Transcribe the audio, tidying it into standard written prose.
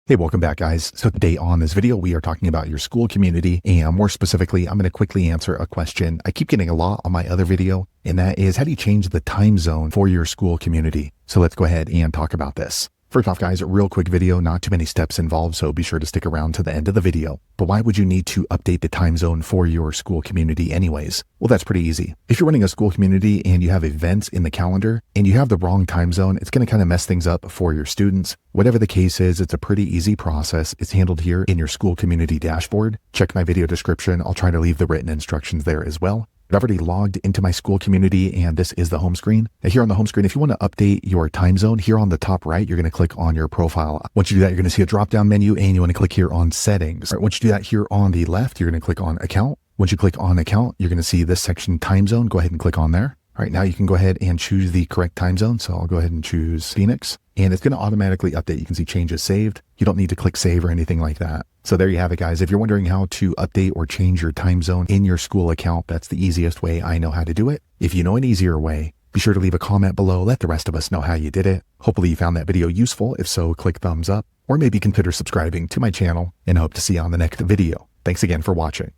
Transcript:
Hey, welcome back, guys. So today on this video, we are talking about your school community, and more specifically, I'm going to quickly answer a question I keep getting a lot on my other video, and that is, how do you change the time zone for your school community? So let's go ahead and talk about this. First off, guys, a real quick video, not too many steps involved, so be sure to stick around to the end of the video. But why would you need to update the time zone for your school community anyways? Well, that's pretty easy. If you're running a school community and you have events in the calendar and you have the wrong time zone, it's going to kind of mess things up for your students. Whatever the case is, it's a pretty easy process. It's handled here in your school community dashboard. Check my video description. I'll try to leave the written instructions there as well. I've already logged into my school community, and this is the home screen. Now here on the home screen, if you want to update your time zone, here on the top right, you're going to click on your profile. Once you do that, you're going to see a drop-down menu, and you want to click here on settings. All right, once you do that, here on the left, you're going to click on account. Once you click on account, you're going to see this section time zone. Go ahead and click on there. All right, now you can go ahead and choose the correct time zone. So I'll go ahead and choose Phoenix, and it's going to automatically update. You can see changes saved. You don't need to click save or anything like that. So there you have it, guys. If you're wondering how to update or change your time zone in your school account, that's the easiest way I know how to do it. If you know an easier way, be sure to leave a comment below. Let the rest of us know how you did it. Hopefully you found that video useful. If so, click thumbs up, or maybe consider subscribing to my channel, and I hope to see you on the next video. Thanks again for watching.